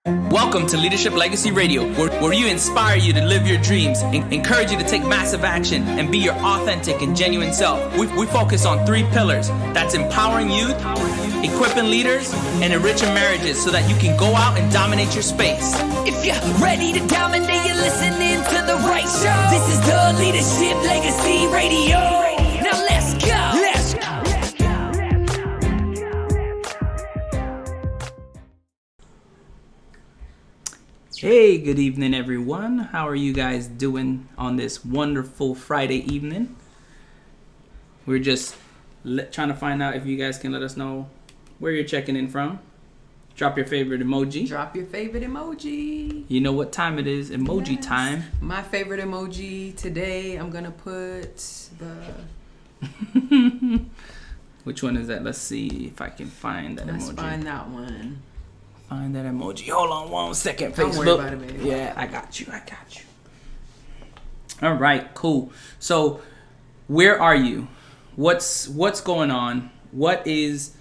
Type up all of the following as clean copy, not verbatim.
Welcome to Leadership Legacy Radio, where we inspire you to live your dreams, encourage you to take massive action, and be your authentic and genuine self. We focus on 3 pillars. That's empowering youth, equipping leaders, and enriching marriages so that you can go out and dominate your space. If you're ready to dominate, you're listening to the right show. This is the Leadership Legacy Radio. Now let's go. Hey, good evening, everyone. How are you guys doing on this wonderful Friday evening? We're just trying to find out if you guys can let us know where you're checking in from. Drop your favorite emoji. Drop your favorite emoji. You know what time it is. Emoji time. My favorite emoji today, I'm going to put the... Which one is that? Let's see if I can find that emoji. Let's find that one. Find that emoji. Hold on 1 second, Don't Facebook. worry about it, baby. Yeah, I got you. All right, cool. So, where are you? What's going on? What is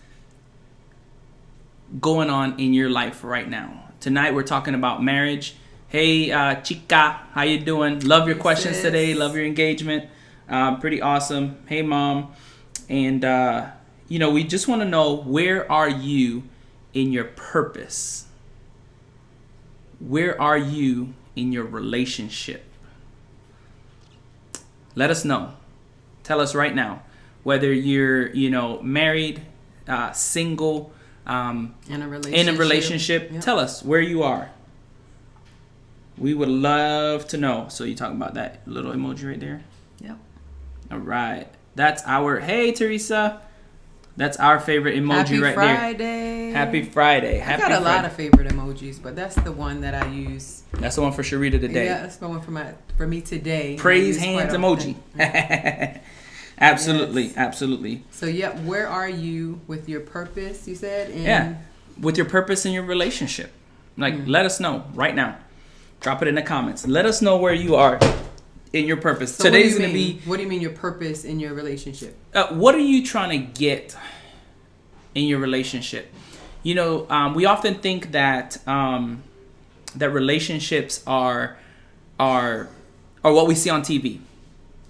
going on in your life right now? Tonight we're talking about marriage. Hey, chica, how you doing? Love your questions today. Love your engagement. Pretty awesome. Hey, mom. And we just want to know, where are you in your purpose? Where are you in your relationship? Let us know. Tell us right now, whether you're, married, single, in a relationship. Yep. Tell us where you are. We would love to know. So you talking about that little emoji right there? Yep. All right. That's our, hey, Teresa. That's our favorite emoji right there. Happy Friday. I got a lot of favorite emojis, but that's the one that I use. That's the one for Sharita today. Yeah, that's the one for me today. Praise hands emoji. Absolutely. So, where are you with your purpose, you said? Yeah, with your purpose in your relationship. Let us know right now. Drop it in the comments. Let us know where you are in your purpose. So Today's going to be... What do you mean your purpose in your relationship? What are you trying to get in your relationship? We often think that that relationships are what we see on TV.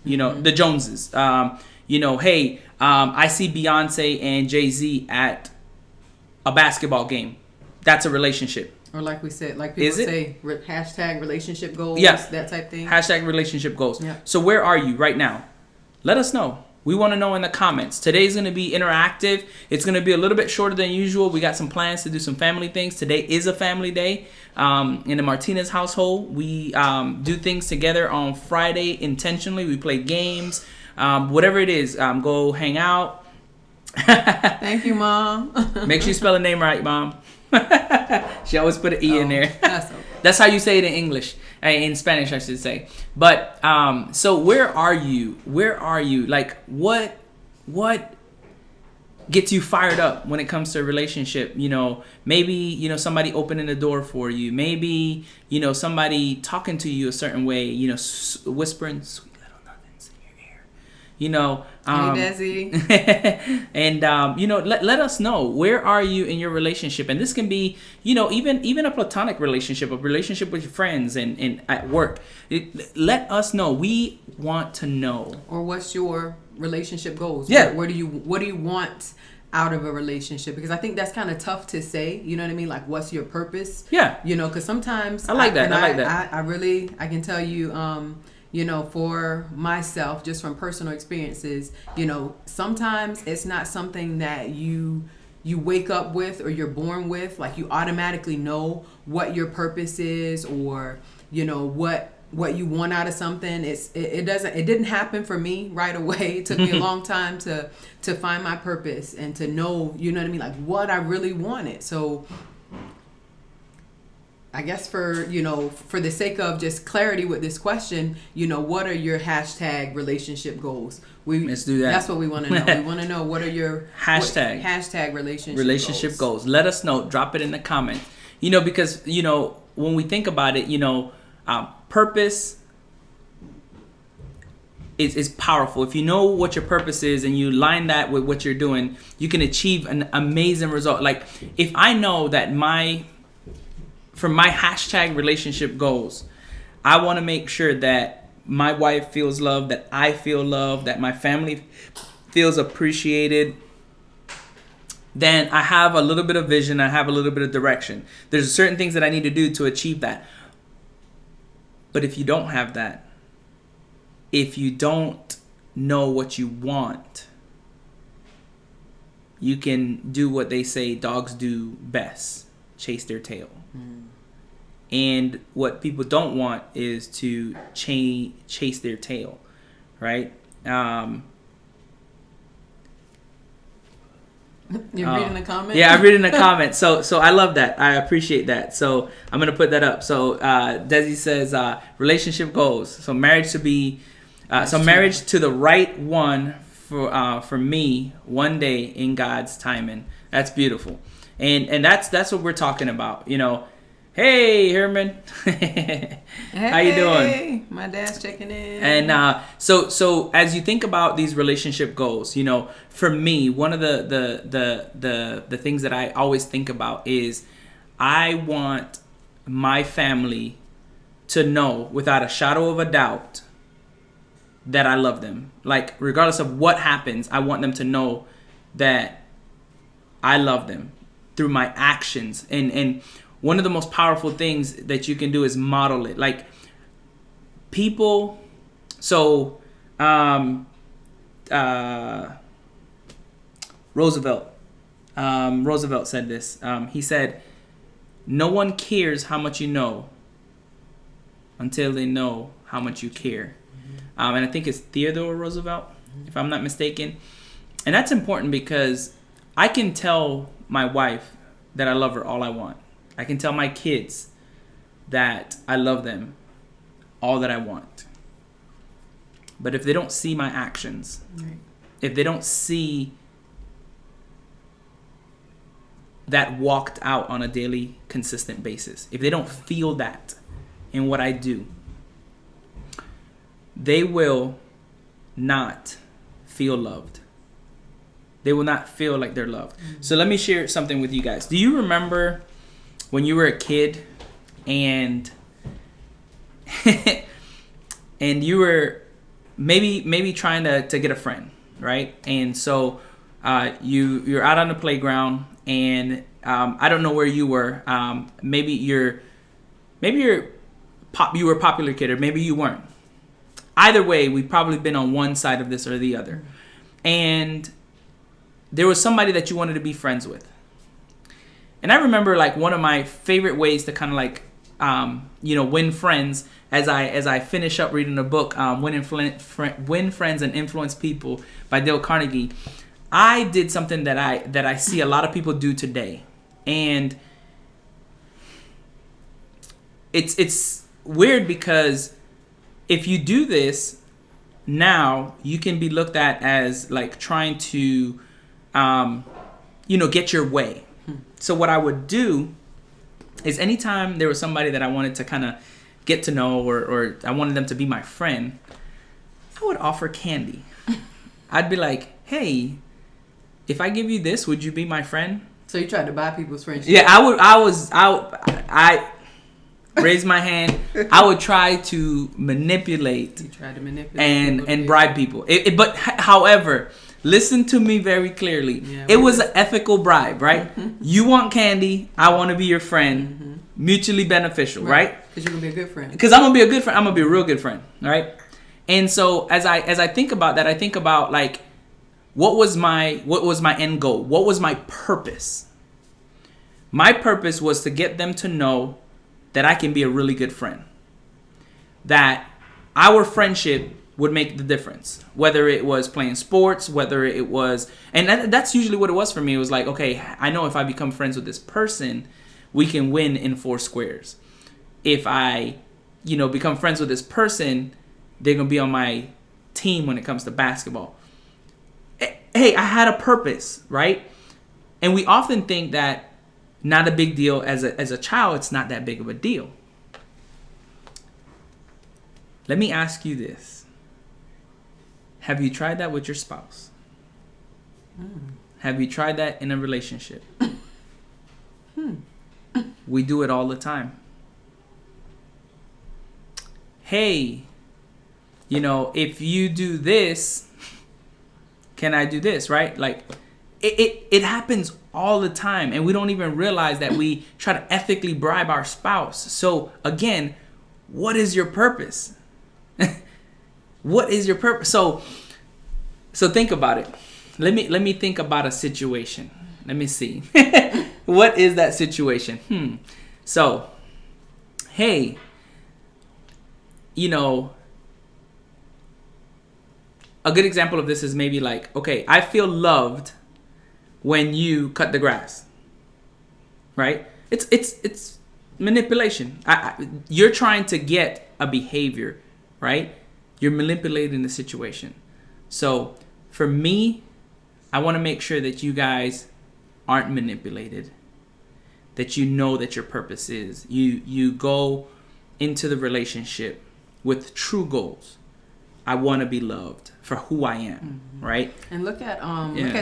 The Joneses. Hey, I see Beyonce and Jay-Z at a basketball game. That's a relationship. Or like we said, like people say, hashtag relationship goals, that type thing. Hashtag relationship goals. Yeah. So where are you right now? Let us know. We want to know in the comments. Today's going to be interactive. It's going to be a little bit shorter than usual. We got some plans to do some family things. Today is a family day. In the Martinez household, we do things together on Friday intentionally. We play games. Whatever it is, go hang out. Thank you, Mom. Make sure you spell the name right, Mom. She always put an E in there. That's okay. That's how you say it in English. In Spanish, I should say. But so where are you? Where are you? Like, what gets you fired up when it comes to a relationship? Maybe somebody opening the door for you. Maybe somebody talking to you a certain way. Whispering sweet little nothings in your ear. Hey, Desi. And let us know, where are you in your relationship? And this can be even a platonic relationship, a relationship with your friends and at work. Let us know. We want to know. Or what's your relationship goals? Yeah. What do you want out of a relationship? Because I think that's kind of tough to say. You know what I mean? Like, what's your purpose? Yeah. Because sometimes I like that. I can tell you, for myself, just from personal experiences, sometimes it's not something that you wake up with or you're born with. Like, you automatically know what your purpose is, or what you want out of something. It didn't happen for me right away. It took me a long time to find my purpose and to know, like what I really wanted. So I guess for the sake of just clarity with this question, what are your hashtag relationship goals? Let's do that. That's what we want to know. We want to know, what are your hashtag relationship goals. Let us know. Drop it in the comments. Because when we think about it, purpose is powerful. If you know what your purpose is and you line that with what you're doing, you can achieve an amazing result. Like, if I know that my for my hashtag relationship goals, I want to make sure that my wife feels loved, that I feel loved, that my family feels appreciated. Then I have a little bit of vision, I have a little bit of direction. There's certain things that I need to do to achieve that. But if you don't have that, if you don't know what you want, you can do what they say dogs do best, chase their tail. And what people don't want is to chase their tail, right? You're reading the comment? Yeah, I'm reading the comment. So I love that. I appreciate that. So I'm going to put that up. So Desi says relationship goals. So marriage to be, marriage to the right one for me one day in God's timing. That's beautiful. And that's what we're talking about. You know, hey Herman, how you doing? My dad's checking in. And so as you think about these relationship goals, you know, for me, one of the things that I always think about is I want my family to know without a shadow of a doubt that I love them. Like, regardless of what happens, I want them to know that I love them through my actions. And one of the most powerful things that you can do is model it. Like, people, so Roosevelt said this. He said, no one cares how much you know until they know how much you care. And I think it's Theodore Roosevelt, if I'm not mistaken. And that's important because I can tell my wife that I love her all I want. I can tell my kids that I love them all that I want. But if they don't see my actions, right, if they don't see that walked out on a daily, consistent basis, if they don't feel that in what I do, they will not feel loved. They will not feel like they're loved. Mm-hmm. So let me share something with you guys. Do you remember when you were a kid and and you were maybe trying to get a friend, right? And so you're out on the playground, and I don't know where you were. Maybe you were a popular kid, or maybe you weren't. Either way, we've probably been on one side of this or the other. And there was somebody that you wanted to be friends with. And I remember, like, one of my favorite ways to kind of like, win friends, as I finish up reading the book, Win Friends and Influence People by Dale Carnegie. I did something that I see a lot of people do today. And it's weird because if you do this now, you can be looked at as like trying to, get your way. So what I would do is anytime there was somebody that I wanted to kind of get to know, or I wanted them to be my friend, I would offer candy. I'd be like, hey, if I give you this, would you be my friend? So you tried to buy people's friendship? Yeah, I raise my hand. I would try to manipulate. You tried to manipulate and bribe people. But however, listen to me very clearly. Yeah, it was an ethical bribe, right? You want candy, I want to be your friend. Mutually beneficial, right? Because you're gonna be a good friend. Because I'm gonna be a good friend. I'm gonna be a real good friend, right? And so as I think about that, I think about like, what was my end goal? What was my purpose? My purpose was to get them to know that I can be a really good friend. That our friendship would make the difference. Whether it was playing sports, whether it was... And that's usually what it was for me. It was like, okay, I know if I become friends with this person, we can win in 4 squares. If I, become friends with this person, they're going to be on my team when it comes to basketball. Hey, I had a purpose, right? And we often think that not a big deal. As a child, it's not that big of a deal. Let me ask you this. Have you tried that with your spouse? Have you tried that in a relationship? We do it all the time. Hey, if you do this, can I do this, right? Like, it happens all the time, and we don't even realize that we try to ethically bribe our spouse. So again, what is your purpose? What is your purpose? So think about it. Let me think about a situation. Let me see. What is that situation? So, hey, a good example of this is maybe like, okay, I feel loved when you cut the grass, right? It's manipulation. You're trying to get a behavior, right? You're manipulating the situation. So for me, I want to make sure that you guys aren't manipulated, that you know that your purpose is. You go into the relationship with true goals. I want to be loved for who I am, right? And look at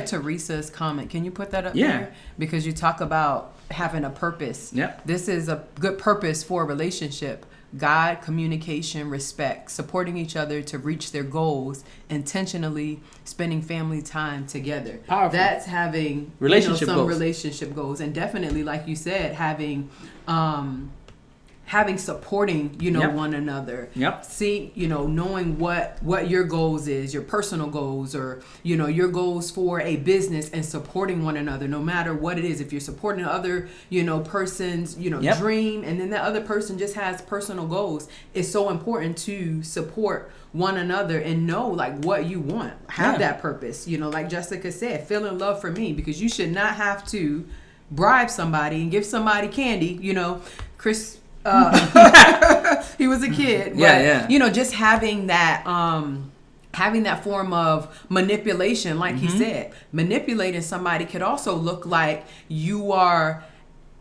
Teresa's comment. Can you put that up Yeah. there? Because you talk about having a purpose. Yep. This is a good purpose for a relationship. God, communication, respect, supporting each other to reach their goals, intentionally spending family time together. Powerful. That's having Relationship some goals. relationship goals, and definitely, like you said, having supporting Yep. one another. Yep. See, knowing what your goals is, your personal goals, or your goals for a business, and supporting one another no matter what it is. If you're supporting other person's Yep. dream, and then that other person just has personal goals, it's so important to support one another and know like what you want. Have Yeah. that purpose. Like Jessica said, feel in love for me, because you should not have to bribe somebody and give somebody candy. Chris he was a kid, but just having that form of manipulation, like he said, manipulating somebody could also look like you are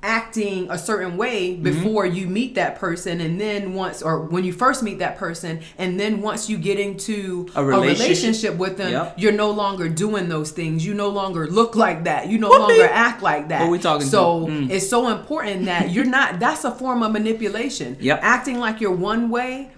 acting a certain way before you meet that person, and then when you first meet that person, and then once you get into a relationship with them, Yep. you're no longer doing those things. You no longer look like that. You no longer act like that. What we talking so to? it's so important that you're not. That's a form of manipulation. Yep. Acting like you're one way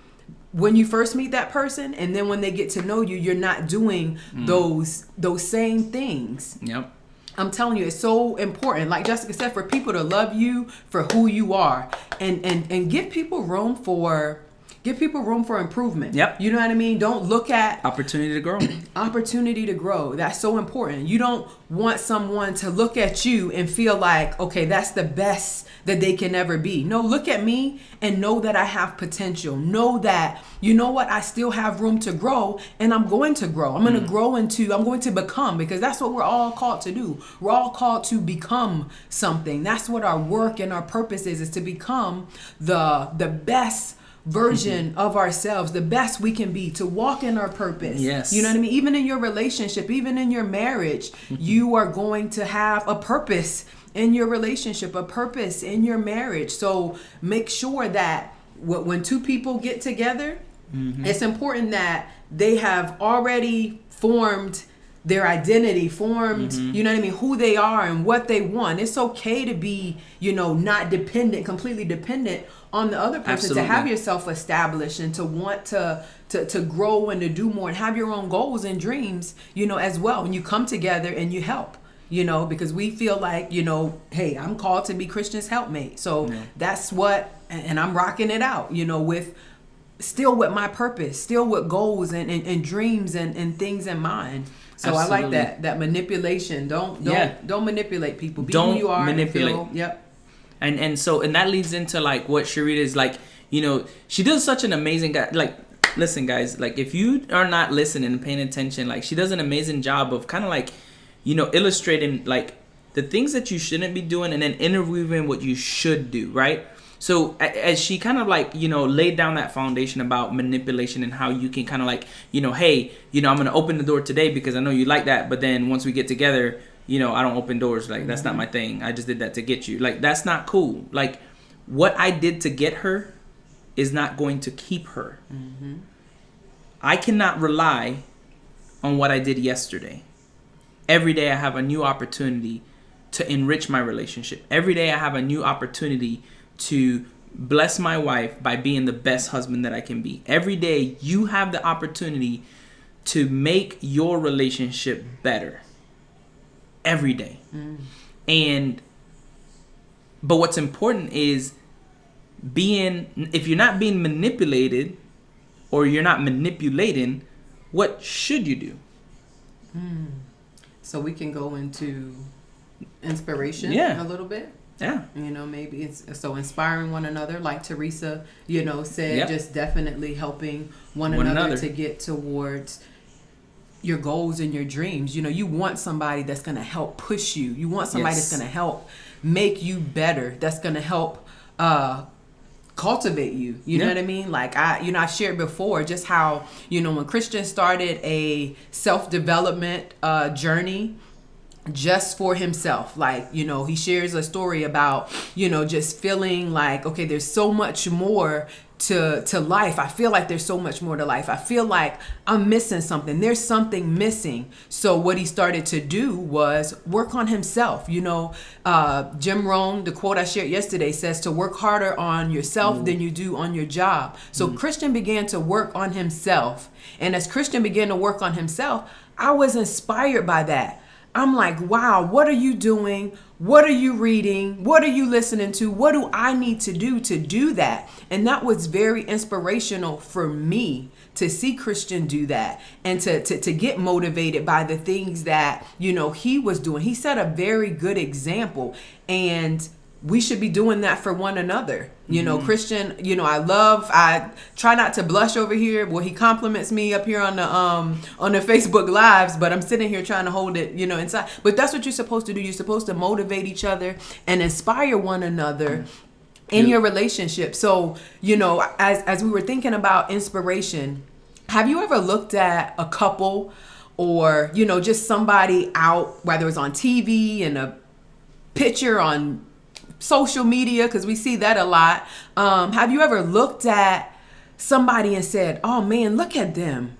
when you first meet that person, and then when they get to know you, you're not doing those same things. Yep. I'm telling you, it's so important, like Jessica said, for people to love you for who you are, and give people room for improvement. Yep. You know what I mean? Don't look at Opportunity to grow. opportunity to grow. That's so important. You don't want someone to look at you and feel like, okay, that's the best that they can ever be. No, look at me and know that I have potential. Know that, I still have room to grow, and I'm going to grow. I'm going to become, because that's what we're all called to do. We're all called to become something. That's what our work and our purpose is to become the best version of ourselves, the best we can be, to walk in our purpose. Yes. You know what I mean? Even in your relationship, even in your marriage, you are going to have a purpose in your relationship, a purpose in your marriage. So make sure that when two people get together, it's important that they have already formed their identity, you know what I mean, who they are and what they want. It's okay to be, not completely dependent on the other person. Absolutely. To have yourself established and to want to grow and to do more and have your own goals and dreams, as well. When you come together and you help, because we feel like, hey, I'm called to be Christian's helpmate. So that's what, and I'm rocking it out, with my purpose, still with goals and dreams and things in mind. So Absolutely. I like that manipulation. Don't manipulate people. Be Don't who you are. manipulate. And that leads into like what Sharita is like. She does such an amazing guy. Like, listen, guys. Like, if you are not listening and paying attention, like, she does an amazing job of kind of like, illustrating like the things that you shouldn't be doing, and then interweaving what you should do. Right. So as she kind of like, laid down that foundation about manipulation and how you can kind of like, hey, I'm going to open the door today because I know you like that. But then once we get together, I don't open doors. Like, that's not my thing. I just did that to get you. Like, that's not cool. Like, what I did to get her is not going to keep her. I cannot rely on what I did yesterday. Every day I have a new opportunity to enrich my relationship. Every day I have a new opportunity to bless my wife by being the best husband that I can be. Every day you have the opportunity to make your relationship better. Every day. But what's important is if you're not being manipulated or you're not manipulating, what should you do? So we can go into inspiration a little bit. Yeah. Maybe it's so inspiring one another, like Teresa, said, just definitely helping one another to get towards your goals and your dreams. You want somebody that's going to help push you. You want somebody that's going to help make you better. That's going to help cultivate you. You know what I mean? Like I shared before just how, when Christian started a self-development journey just for himself, like, he shares a story about, just feeling like, okay, there's so much more to life. I feel like there's so much more to life. I feel like I'm missing something. There's something missing. So what he started to do was work on himself. Jim Rohn, the quote I shared yesterday, says to work harder on yourself than you do on your job. So Christian began to work on himself. And as Christian began to work on himself, I was inspired by that. I'm like, wow, what are you doing? What are you reading? What are you listening to? What do I need to do that? And that was very inspirational for me to see Christian do that and to get motivated by the things that, he was doing. He set a very good example, and we should be doing that for one another. Christian, I try not to blush over here. Well, he compliments me up here on the Facebook Lives, but I'm sitting here trying to hold it, inside. But that's what you're supposed to do. You're supposed to motivate each other and inspire one another in your relationship. So, as we were thinking about inspiration, have you ever looked at a couple or, just somebody out, whether it's on TV and a picture on social media, because we see that a lot. Have you ever looked at somebody and said, oh man, look at them.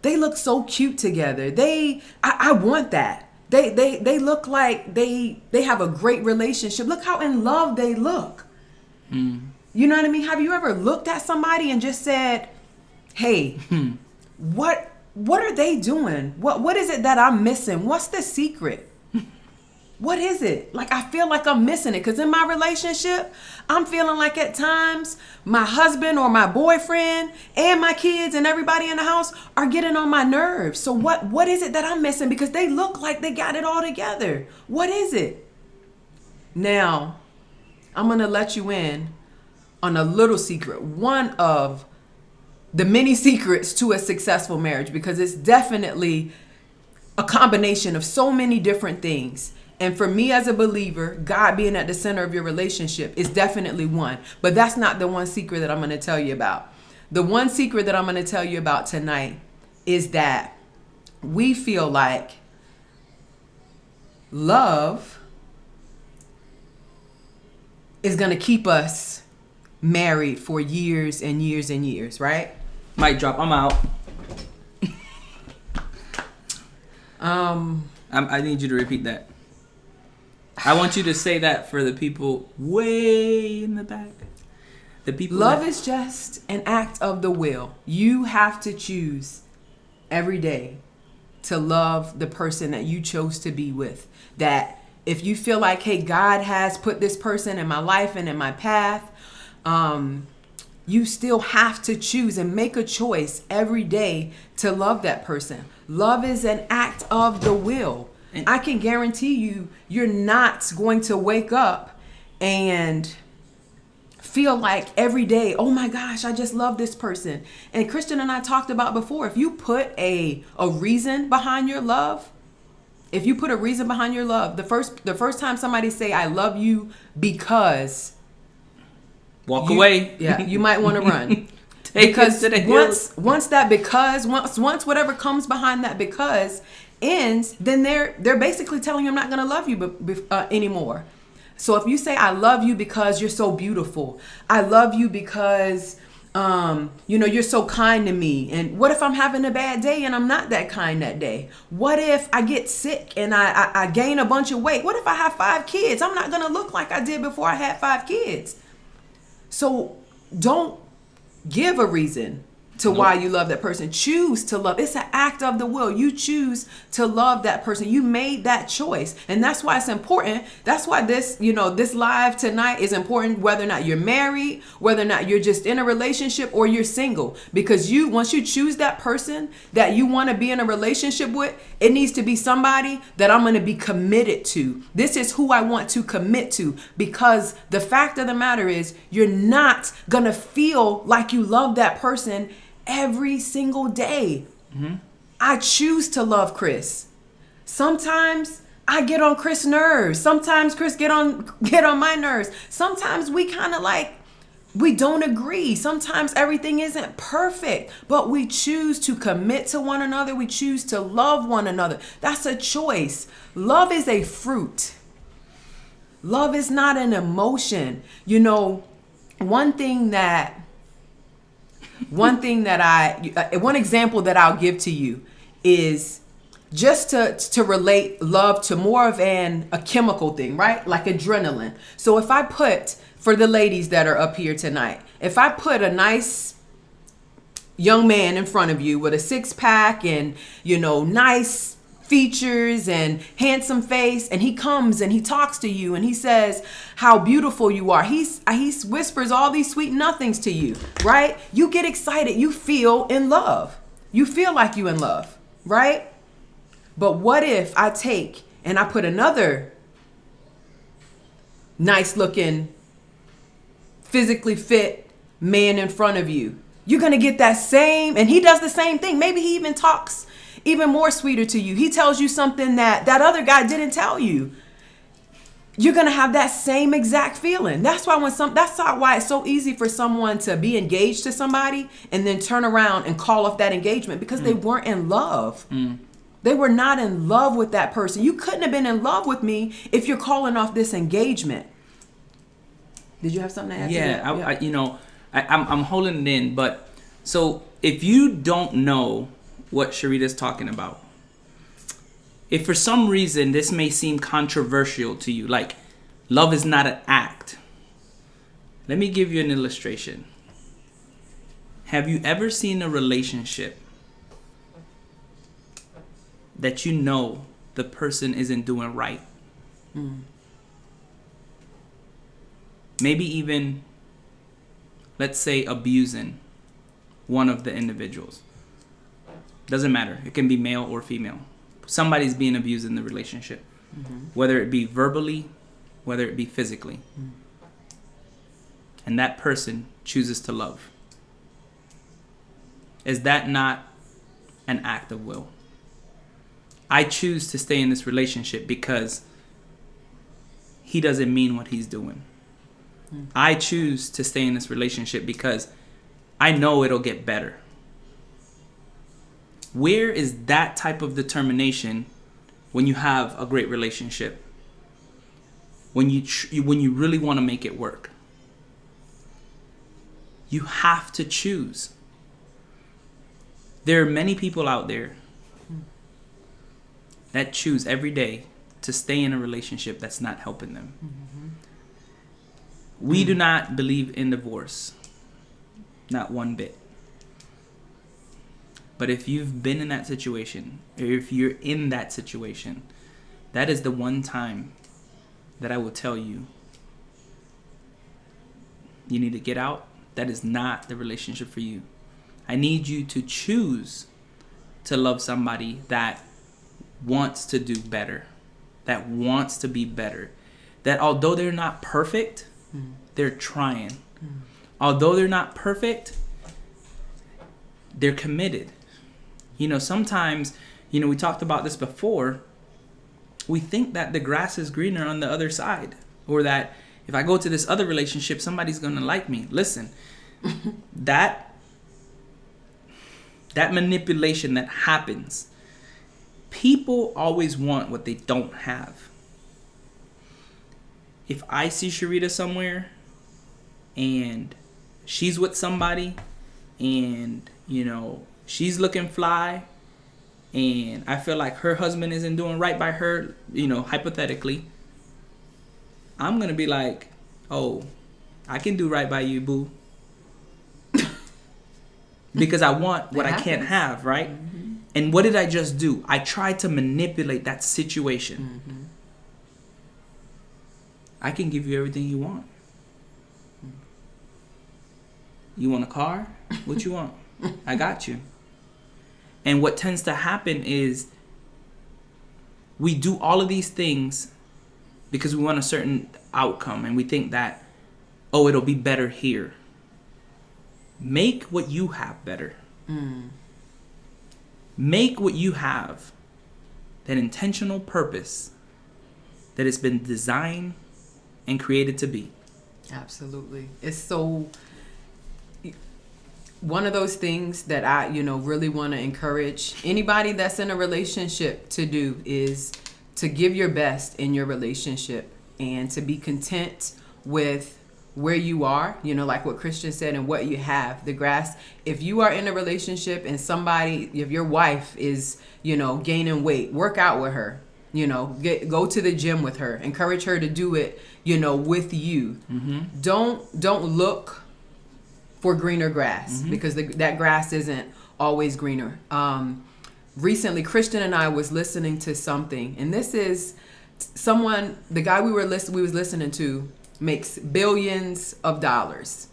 They look so cute together. I want that. They look like they have a great relationship. Look how in love they look. You know what I mean? Have you ever looked at somebody and just said, hey, what are they doing? What is it that I'm missing? What's the secret? What is it? Like, I feel like I'm missing it. Because in my relationship, I'm feeling like at times my husband or my boyfriend and my kids and everybody in the house are getting on my nerves. So what is it that I'm missing? Because they look like they got it all together. What is it? Now, I'm going to let you in on a little secret. One of the many secrets to a successful marriage, because it's definitely a combination of so many different things. And for me as a believer, God being at the center of your relationship is definitely one. But that's not the one secret that I'm going to tell you about. The one secret that I'm going to tell you about tonight is that we feel like love is going to keep us married for years and years and years, right? Mic drop. I'm out. I need you to repeat that. I want you to say that for the people way in the back. The people. Love is just an act of the will. You have to choose every day to love the person that you chose to be with. That if you feel like, hey, God has put this person in my life and in my path, you still have to choose and make a choice every day to love that person. Love is an act of the will. And I can guarantee you, you're not going to wake up and feel like every day, oh my gosh, I just love this person. And Christian and I talked about before, if you put a reason behind your love, the first time somebody say, I love you because... Walk away. Yeah, you might want to run. Because once whatever comes behind that because ends, then they're basically telling you I'm not going to love you anymore. So if you say I love you because you're so beautiful, I love you because You're so kind to me. And what if I'm having a bad day and I'm not that kind that day? What if I get sick and I gain a bunch of weight? What if I have 5 kids? I'm not going to look like I did before I had 5 kids. So don't give a reason to why you love that person. Choose to love. It's an act of the will. You choose to love that person. You made that choice. And that's why it's important. That's why this live tonight is important, whether or not you're married, whether or not you're just in a relationship or you're single. Because once you choose that person that you want to be in a relationship with, it needs to be somebody that I'm going to be committed to. This is who I want to commit to, because the fact of the matter is you're not going to feel like you love that person every single day. Mm-hmm. I choose to love Chris. Sometimes I get on Chris' nerves. Sometimes Chris get on my nerves. Sometimes we kind of we don't agree. Sometimes everything isn't perfect, but we choose to commit to one another. We choose to love one another. That's a choice. Love is a fruit. Love is not an emotion. One example that I'll give to you is just to relate love to more of a chemical thing, right? Like adrenaline. So if I put, for the ladies that are up here tonight, if I put a nice young man in front of you with a 6-pack and, nice features and handsome face, and he comes and he talks to you and he says how beautiful you are. He whispers all these sweet nothings to you, right? You get excited. You feel in love. You feel like you in love, right? But what if I take and I put another nice looking, physically fit man in front of you? You're going to get that same, and he does the same thing. Maybe he even talks even more sweeter to you. He tells you something that other guy didn't tell you. You're going to have that same exact feeling. That's why why it's so easy for someone to be engaged to somebody and then turn around and call off that engagement, because they weren't in love. They were not in love with that person. You couldn't have been in love with me if you're calling off this engagement. Did you have something to add to that? Yeah, I'm holding it in, but so if you don't know what Sharita's talking about, if for some reason this may seem controversial to you, like love is not an act, let me give you an illustration. Have you ever seen a relationship that the person isn't doing right? Maybe even, let's say, abusing one of the individuals. Doesn't matter. It can be male or female. Somebody's being abused in the relationship. Whether it be verbally, whether it be physically. And that person chooses to love. Is that not an act of will? I choose to stay in this relationship because he doesn't mean what he's doing. I choose to stay in this relationship because I know it'll get better. Where is that type of determination when you have a great relationship? When you really want to make it work? You have to choose. There are many people out there that choose every day to stay in a relationship that's not helping them. We do not believe in divorce. Not one bit. But if you've been in that situation, or if you're in that situation, that is the one time that I will tell you, you need to get out. That is not the relationship for you. I need you to choose to love somebody that wants to do better, that wants to be better, that although they're not perfect, they're trying. Although they're not perfect, they're committed. Sometimes, we talked about this before. We think that the grass is greener on the other side, or that if I go to this other relationship, somebody's going to like me. Listen, that manipulation that happens, people always want what they don't have. If I see Sharita somewhere and she's with somebody and, you know, she's looking fly and I feel like her husband isn't doing right by her, you know, hypothetically, I'm going to be like, oh, I can do right by you, boo. Because I want what I can't have, right? Mm-hmm. And what did I just do? I tried to manipulate that situation. Mm-hmm. I can give you everything you want. You want a car? What you want? I got you. And what tends to happen is we do all of these things because we want a certain outcome and we think that, oh, it'll be better here. Make what you have better. Make what you have that intentional purpose that it's been designed and created to be. Absolutely. It's so one of those things that I, really want to encourage anybody that's in a relationship to do is to give your best in your relationship and to be content with where you are, like what Christian said, and what you have, the grass. If you are in a relationship and if your wife is, gaining weight, work out with her, go to the gym with her, encourage her to do it, with you. Mm-hmm. Don't look for greener grass, mm-hmm. because that grass isn't always greener. Recently, Christian and I was listening to something, and this is the guy we was listening to makes billions of dollars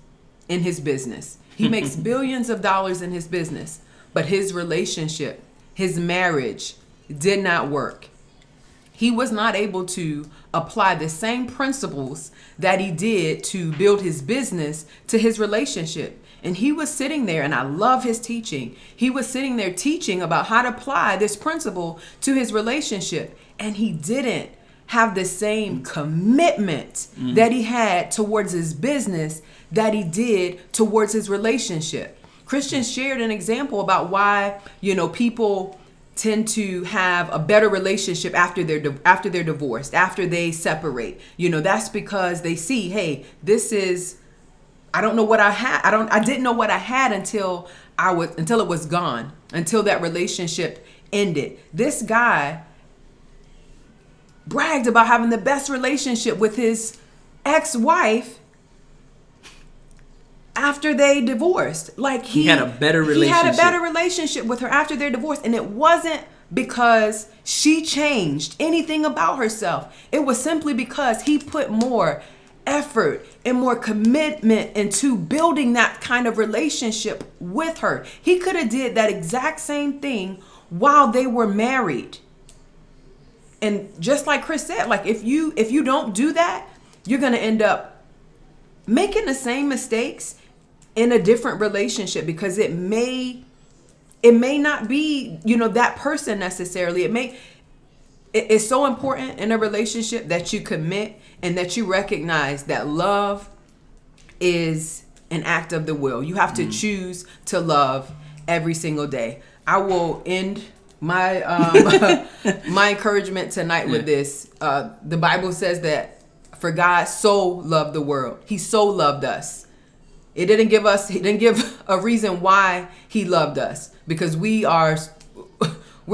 in his business. He makes billions of dollars in his business, but his relationship, his marriage did not work. He was not able to apply the same principles that he did to build his business to his relationship. And he was sitting there, and I love his teaching. He was sitting there teaching about how to apply this principle to his relationship. And he didn't have the same commitment that he had towards his business that he did towards his relationship. Christian shared an example about why, people tend to have a better relationship after they're divorced, after they separate. That's because they see, hey, I don't know what I had. I didn't know what I had until it was gone, until that relationship ended. This guy bragged about having the best relationship with his ex-wife after they divorced. Like he had a better relationship with her after their divorce. And it wasn't because she changed anything about herself. It was simply because he put more effort and more commitment into building that kind of relationship with her. He could have did that exact same thing while they were married. And just like Chris said, like if you don't do that, you're going to end up making the same mistakes in a different relationship, because it may not be, that person necessarily. It's so important in a relationship that you commit and that you recognize that love is an act of the will. You have to choose to love every single day. I will end my my encouragement tonight with this. The Bible says that for God so loved the world. He so loved us. He didn't give a reason why he loved us, because we're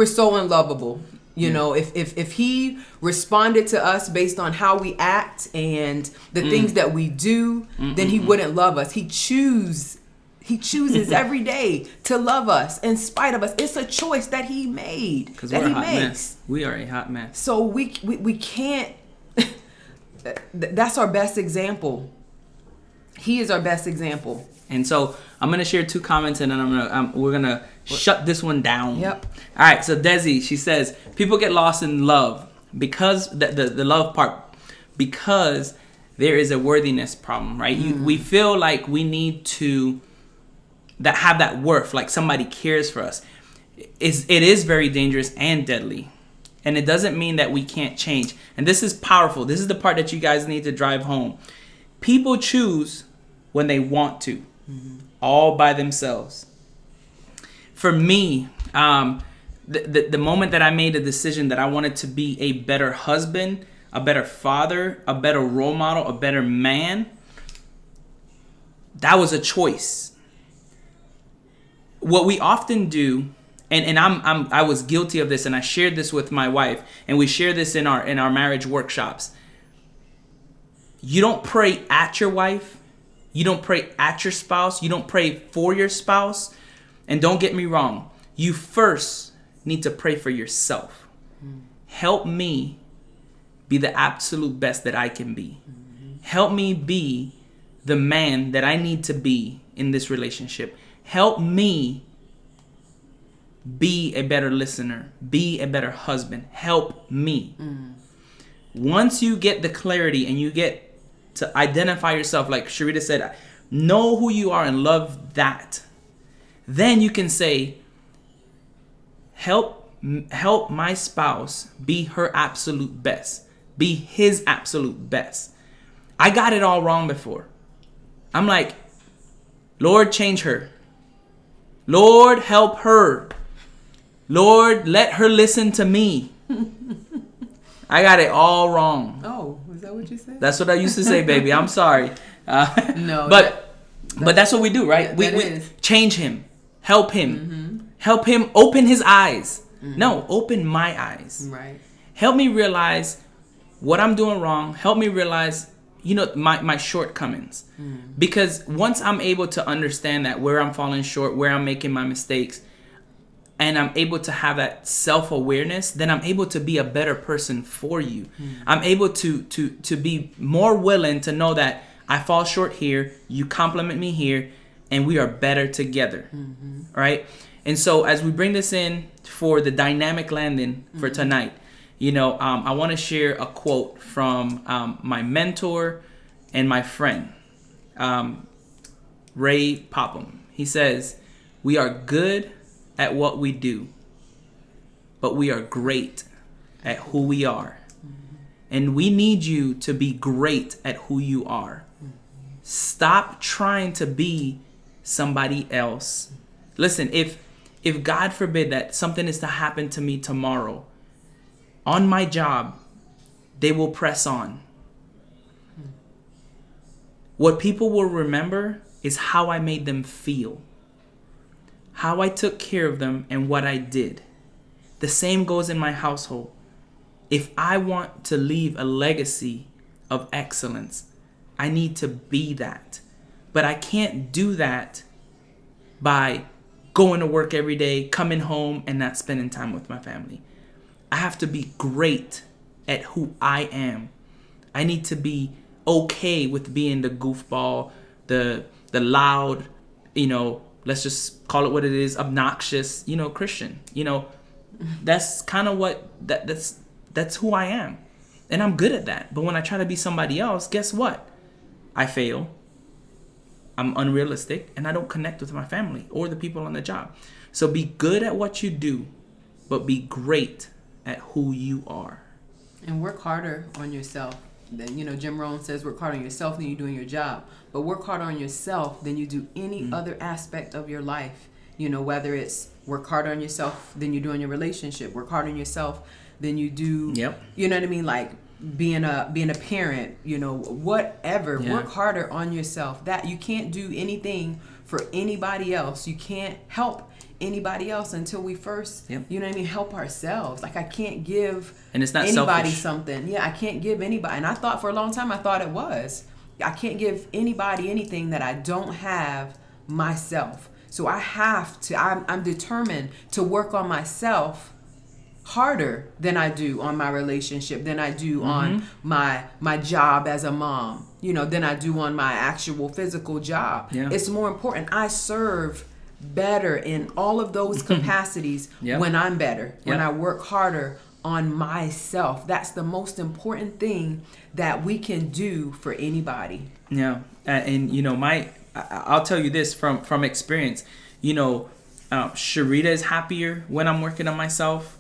so unlovable. If he responded to us based on how we act and the things that we do, then he wouldn't love us. He chooses every day to love us in spite of us. It's a choice that he made. Because we're a hot mess. We are a hot mess. So we can't. That's our best example. He is our best example. And so I'm gonna share 2 comments, and then we're gonna shut this one down. Yep. All right. So Desi, she says people get lost in love because the love part, because there is a worthiness problem, right? We feel like we need to have that worth, like somebody cares for us. It is very dangerous and deadly, and it doesn't mean that we can't change. And this is powerful. This is the part that you guys need to drive home. People choose when they want to, all by themselves. For me, the moment that I made a decision that I wanted to be a better husband, a better father, a better role model, a better man, that was a choice. What we often do, and I was guilty of this, and I shared this with my wife, and we share this in our marriage workshops. You don't pray at your wife. You don't pray at your spouse. You don't pray for your spouse. And don't get me wrong. You first need to pray for yourself. Help me be the absolute best that I can be. Help me be the man that I need to be in this relationship. Help me be a better listener. Be a better husband. Help me. Once you get the clarity and you get to identify yourself, like Sharita said, know who you are and love that, then you can say, help my spouse be her absolute best. Be his absolute best. I got it all wrong before. I'm like, Lord, change her. Lord, help her. Lord, let her listen to me. I got it all wrong. Oh, is that what you said? That's what I used to say, baby. I'm sorry. No. But that's what we do, right? We change him. Help him. Help him open his eyes. No, open my eyes. Right. Help me realize what I'm doing wrong. Help me realize, my shortcomings. Because once I'm able to understand that where I'm falling short, where I'm making my mistakes, and I'm able to have that self-awareness, then I'm able to be a better person for you. I'm able to be more willing to know that I fall short here, you compliment me here, and we are better together. Right? And so as we bring this in for the dynamic landing for tonight, I want to share a quote from my mentor and my friend, Ray Popham. He says, "We are good at what we do, but we are great at who we are. And we need you to be great at who you are. Stop trying to be somebody else." Listen, if God forbid that something is to happen to me tomorrow, on my job, they will press on. What people will remember is how I made them feel, how I took care of them, and what I did. The same goes in my household. If I want to leave a legacy of excellence, I need to be that. But I can't do that by going to work every day, coming home, and not spending time with my family. I have to be great at who I am. I need to be okay with being the goofball, the loud, let's just call it what it is, obnoxious, Christian. That's kind of what that's who I am. And I'm good at that. But when I try to be somebody else, guess what? I fail. I'm unrealistic, and I don't connect with my family or the people on the job. So be good at what you do, but be great at who you are. And work harder on yourself. Then, Jim Rohn says work harder on yourself than you do in your job. But work harder on yourself than you do any other aspect of your life. Whether it's work harder on yourself than you do in your relationship, work harder on yourself than you do, you know what I mean? Like being a parent, whatever. Yeah. Work harder on yourself. That you can't do anything for anybody else. You can't help anybody else until we first, help ourselves. Like I can't give and it's not anybody selfish. something. Yeah, I can't give anybody. And I thought for a long time, I thought it was. I can't give anybody anything that I don't have myself. So I have to, I'm determined to work on myself harder than I do on my relationship, than I do on my job as a mom, than I do on my actual physical job. Yeah. It's more important. I serve better in all of those capacities when I'm better, when I work harder on myself. That's the most important thing that we can do for anybody. Yeah. And I'll tell you this from experience, Sharita is happier when I'm working on myself.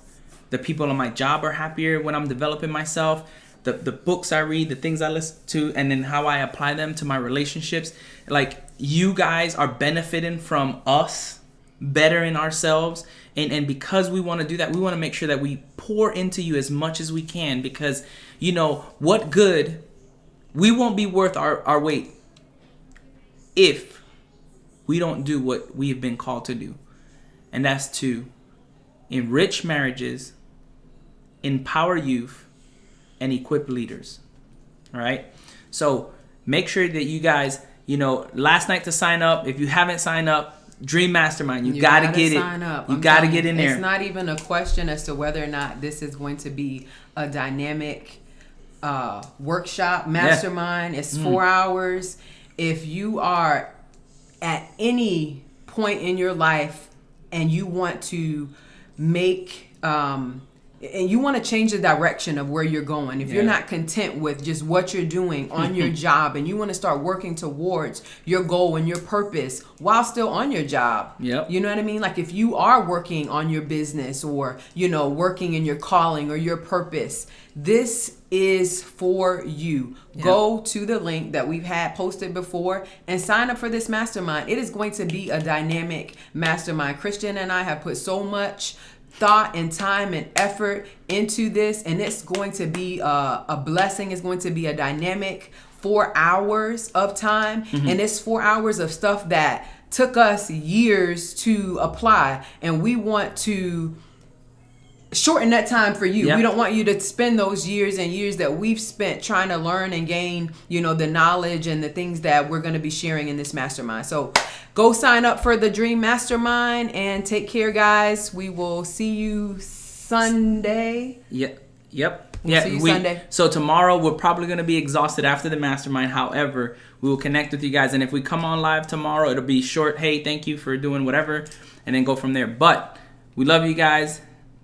The people on my job are happier when I'm developing myself. The books I read, the things I listen to, and then how I apply them to my relationships. Like, you guys are benefiting from us bettering ourselves. And because we want to do that, we want to make sure that we pour into you as much as we can. Because, what good, we won't be worth our weight if we don't do what we have been called to do. And that's to enrich marriages, empower youth, and equip leaders. All right? So make sure that you guys, last night to sign up. If you haven't signed up, Dream Mastermind, you got to get it. Sign up. You got to get in there. It's not even a question as to whether or not this is going to be a dynamic workshop, mastermind. Yeah. It's 4 hours. If you are at any point in your life and you want to make and you want to change the direction of where you're going, if you're not content with just what you're doing on your job and you want to start working towards your goal and your purpose while still on your job, you know what I mean? Like if you are working on your business or, working in your calling or your purpose, this is for you. Go to the link that we've had posted before and sign up for this mastermind. It is going to be a dynamic mastermind. Christian and I have put so much thought and time and effort into this, and it's going to be a blessing. It's going to be a dynamic 4 hours of time, and it's 4 hours of stuff that took us years to apply, and we want to shorten that time for you. We don't want you to spend those years and years that we've spent trying to learn and gain, the knowledge and the things that we're going to be sharing in this mastermind. So go sign up for the Dream Mastermind and take care, guys. We will see you Sunday. Yep. We'll see you Sunday. So tomorrow we're probably going to be exhausted after the mastermind. However, we will connect with you guys. And if we come on live tomorrow, it'll be short. Hey, thank you for doing whatever. And then go from there. But we love you guys.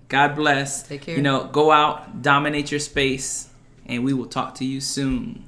God bless. Take care. Go out, dominate your space, and we will talk to you soon.